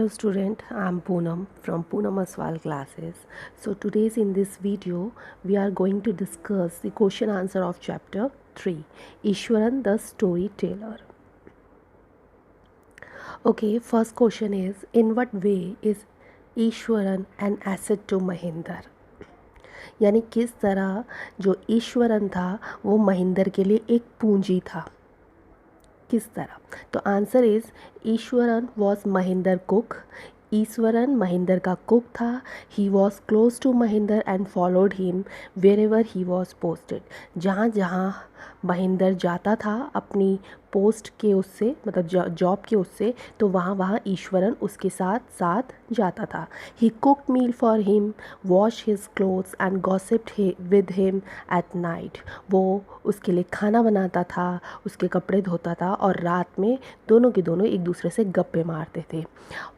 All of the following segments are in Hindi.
Hello student, I am Poonam from Poonam Aswal classes. So today's in this video we are going to discuss the question answer of chapter 3, Ishwaran the storyteller. Okay, first question is, in what way is Ishwaran an asset to Mahinder? यानी किस तरह जो ईश्वरन था वो महिंदर के लिए एक पूंजी था, किस तरह? तो answer is Ishwaran was Mahinder cook. Ishwaran Mahinder का कुक था. He was close to Mahinder and followed him wherever he was posted. जहाँ जहाँ महिंदर जाता था अपनी पोस्ट के उससे, मतलब जॉब के उससे, तो वहाँ वहाँ ईश्वरन उसके साथ साथ जाता था. He cooked meal for him, wash his clothes and gossiped with him at night. वो उसके लिए खाना बनाता था, उसके कपड़े धोता था और रात में दोनों के दोनों एक दूसरे से गप्पे मारते थे.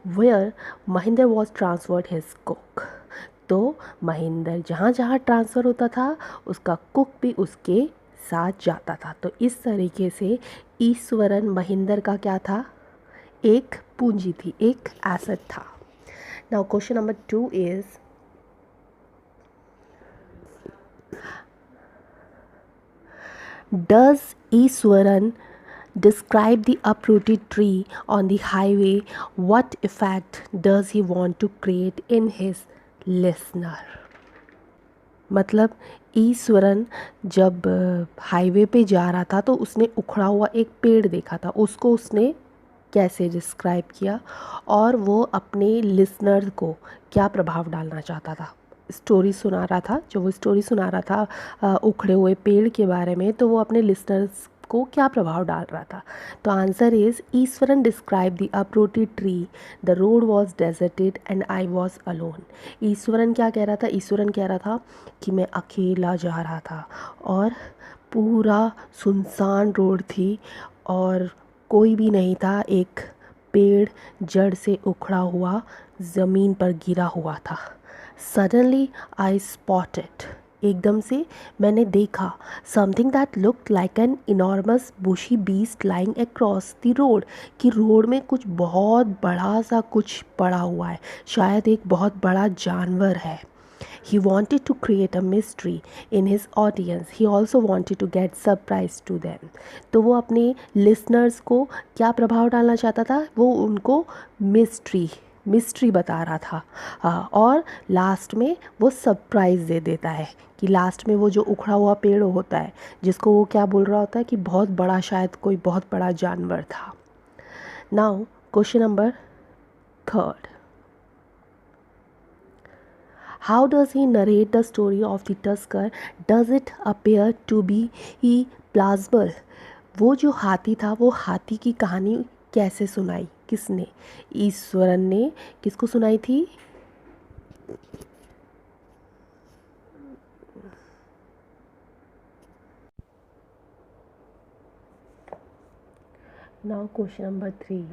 Where Mahinder was transferred his cook. तो महिंदर जहाँ जहाँ ट्रांसफ़र होता था उसका कुक भी उसके साथ जाता था. तो इस तरीके से ईश्वरन महिंदर का क्या था? एक पूंजी थी, एक एसेट था. Now question number 2 is, does Ishwaran describe the uprooted tree on the highway? What effect does he want to create in his listener? मतलब ईश्वरन जब हाईवे पे जा रहा था तो उसने उखड़ा हुआ एक पेड़ देखा था, उसको उसने कैसे डिस्क्राइब किया और वो अपने लिसनर को क्या प्रभाव डालना चाहता था? स्टोरी सुना रहा था, जो वो स्टोरी सुना रहा था उखड़े हुए पेड़ के बारे में, तो वो अपने लिसनर्स को क्या प्रभाव डाल रहा था? तो answer is Iswaran describe the uprooted tree, the road was deserted and I was alone. Iswaran क्या कह रहा था? ईश्वरन कह रहा था कि मैं अकेला जा रहा था और पूरा सुनसान रोड थी और कोई भी नहीं था. एक पेड़ जड़ से उखड़ा हुआ ज़मीन पर गिरा हुआ था. सडनली आई स्पॉटेड, एकदम से मैंने देखा, something that looked like an enormous bushy beast lying across the road, कि रोड में कुछ बहुत बड़ा सा कुछ पड़ा हुआ है, शायद एक बहुत बड़ा जानवर है. He wanted to create a mystery in his audience. He also wanted to get surprise to them. तो वो अपने listeners को क्या प्रभाव डालना चाहता था? वो उनको मिस्ट्री बता रहा था. और लास्ट में वो सरप्राइज़ दे देता है कि लास्ट में वो जो उखड़ा हुआ पेड़ होता है जिसको वो क्या बोल रहा होता है कि बहुत बड़ा, शायद कोई बहुत बड़ा जानवर था. Now question number 3. How does he narrate the story of the tusker? Does it appear to be plausible? वो जो हाथी था वो हाथी की कहानी कैसे सुनाई? किसने? ईश्वरन ने किसको सुनाई थी? Now question number 3.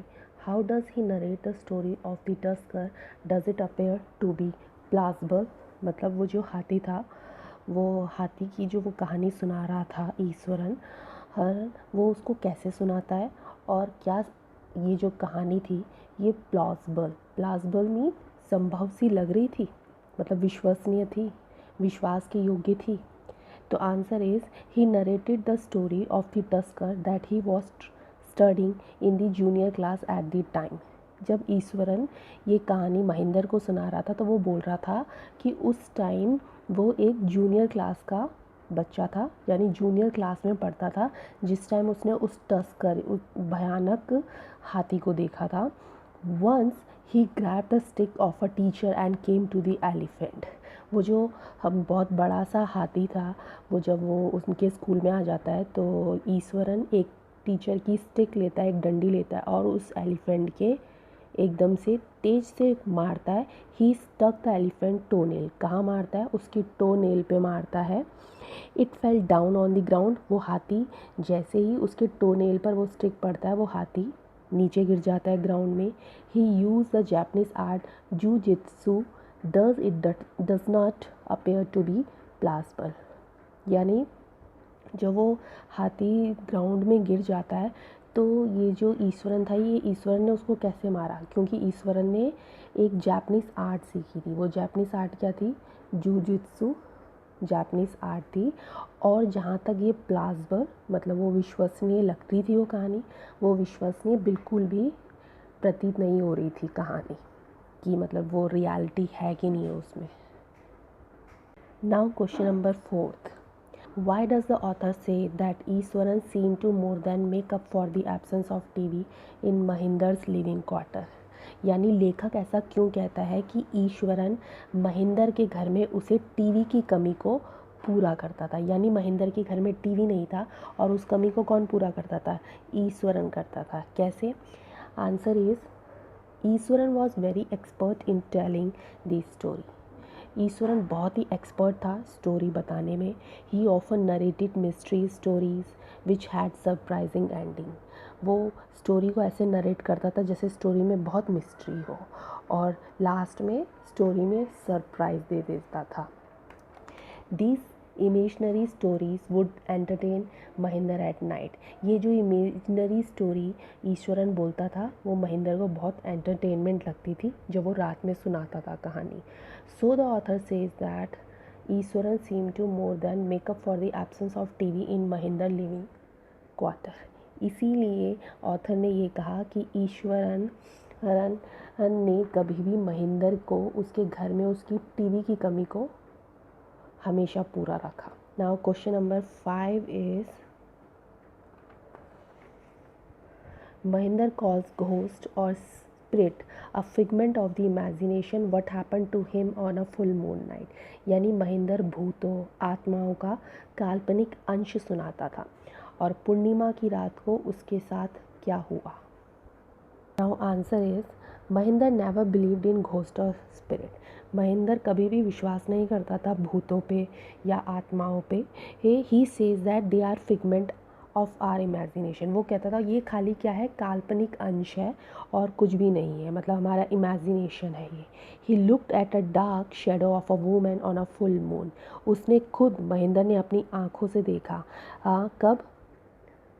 How does he narrate the story of the tusker? Does it appear to be plausible? मतलब वो जो हाथी था, वो हाथी की जो वो कहानी सुना रहा था ईश्वरन, वो उसको कैसे सुनाता है और क्या ये जो कहानी थी ये प्लॉजिबल मीन संभव सी लग रही थी, मतलब विश्वसनीय थी, विश्वास के योग्य थी? तो answer is, he narrated the story of the tusker that he was studying in the junior class at the time. जब ईश्वरन ये कहानी महिंदर को सुना रहा था तो वो बोल रहा था कि उस टाइम वो एक जूनियर क्लास का बच्चा था, यानी जूनियर क्लास में पढ़ता था जिस टाइम उसने उस टस्कर, उस भयानक हाथी को देखा था. Once he grabbed the stick of a teacher and came to the elephant. वो जो हम बहुत बड़ा सा हाथी था, वो जब वो उनके स्कूल में आ जाता है तो ईश्वरन एक टीचर की स्टिक लेता है, एक डंडी लेता है और उस एलिफेंट के एकदम से तेज से मारता है. ही स्टक द एलिफेंट टोनेल. कहाँ मारता है? उसकी टोनेल पे मारता है. It fell down on the ground. वो हाथी जैसे ही उसके टोनेल पर वो स्टिक पड़ता है वो हाथी नीचे गिर जाता है ग्राउंड में. He use the Japanese art jujitsu. does not appear to be plausible. यानी जब वो हाथी ग्राउंड में गिर जाता है तो ये जो ईश्वरन था, ये ईश्वरन ने उसको कैसे मारा, क्योंकि ईश्वरन ने एक जापानीज़ आर्ट सीखी थी। वो जापानीज़ आर्ट क्या थी? जूजुत्सु जापानीज़ आर्ट थी। और जहाँ तक ये प्लाज़बर, मतलब वो विश्वसनीय लगती थी वो कहानी, वो विश्वसनीय बिल्कुल भी प्रतीत नहीं हो रही थी कहानी कि मतलब वो रियलिटी है कि नहीं है उसमें। Now question number 4th, why does the author say that Iswaran seemed to more than make up for the absence of TV in Mahinder's living quarter? यानी लेखक ऐसा क्यों कहता है कि ईश्वरन महिंदर के घर में उसे टीवी की कमी को पूरा करता था। यानी महिंदर के घर में टीवी नहीं था और उस कमी को कौन पूरा करता था? ईश्वरन करता था। कैसे? Answer is, Eswaran was very expert in telling the story. Eswaran बहुत ही एक्सपर्ट था स्टोरी बताने में। ही often narrated mystery stories which had surprising ending. वो स्टोरी को ऐसे नरेट करता था जैसे स्टोरी में बहुत मिस्ट्री हो और लास्ट में स्टोरी में सरप्राइज दे देता था। These imaginary stories would entertain Mahinder at night. ये जो इमेजनरी स्टोरी ईश्वरन बोलता था वो महिंदर को बहुत एंटरटेनमेंट लगती थी जब वो रात में सुनाता था कहानी। So the author says that Ishwaran seem to more than makeup for the absence of TV in Mahinder living quarter. इसीलिए ऑथर ने ये कहा कि ईश्वरन ने कभी भी महिंदर को उसके घर में उसकी टीवी की कमी को हमेशा पूरा रखा। Now question number 5 is, Mahinder calls ghost और spirit a figment of the imagination what happen to him on a full moon night. यानी महिंदर भूतों, आत्माओं का काल्पनिक अंश सुनाता था और पूर्णिमा की रात को उसके साथ क्या हुआ। Now answer is, Mahinder never believed in ghost और स्पिरिट। महिंदर कभी भी विश्वास नहीं करता था भूतों पे या आत्माओं पे। He says that they are figment of our imagination. वो कहता था ये खाली क्या है, काल्पनिक अंश है और कुछ भी नहीं है, मतलब हमारा इमेजिनेशन है ये। He looked at a dark shadow of a woman on a full moon. उसने खुद, महिंदर ने अपनी आँखों से देखा कब?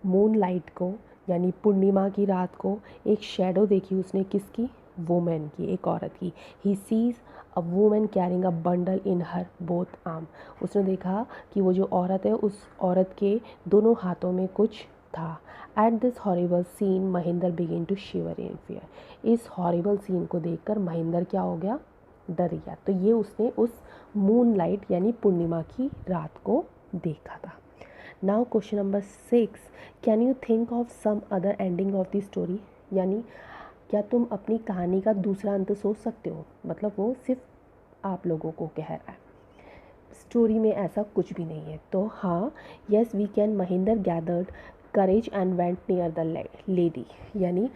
मून लाइट को, यानी पूर्णिमा की रात को एक शेडो देखी उसने। किसकी? वुमेन की, एक औरत की। He sees a women carrying a bundle in her both arm. उसने देखा कि वो जो औरत है उस औरत के दोनों हाथों में कुछ था। At this horrible scene Mahinder begin to shiver in fear. इस हॉरिबल सीन को देखकर महिंदर क्या हो गया? डर गया। तो ये उसने उस मून लाइट यानी पूर्णिमा की रात को देखा था। Now question number 6, can you think of some other ending of the story. यानी क्या तुम अपनी कहानी का दूसरा अंत सोच सकते हो? मतलब वो सिर्फ आप लोगों को कह रहा है, स्टोरी में ऐसा कुछ भी नहीं है। तो हाँ, yes we can, Mahinder gathered courage and went near the lady. यानी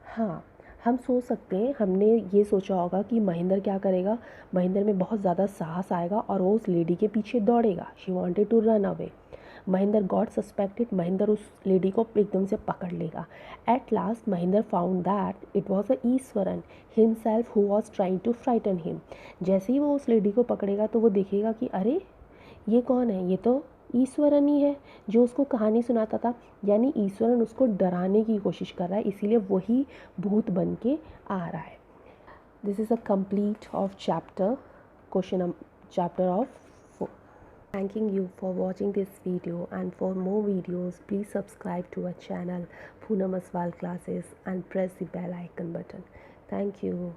हाँ, हम सोच सकते हैं, हमने ये सोचा होगा कि महिंदर क्या करेगा, महिंदर में बहुत ज़्यादा साहस आएगा और वो उस लेडी के पीछे दौड़ेगा। She wanted to run away. Mahinder got suspected, Mahinder उस लेडी को एकदम से पकड़ लेगा। At last Mahinder found that it was a Iswaran himself who was trying to frighten him. जैसे ही वो उस लेडी को पकड़ेगा तो वो देखेगा कि अरे ये कौन है, ये तो ईश्वरन ही है जो उसको कहानी सुनाता था। यानी ईश्वरन उसको डराने की कोशिश कर रहा है, इसीलिए वही भूत बन के आ रहा है। This is a complete of chapter, question chapter of 4. Thanking you for watching this video, and for more videos please subscribe to our channel Poonam Aswal Classes and press the bell icon button. Thank you.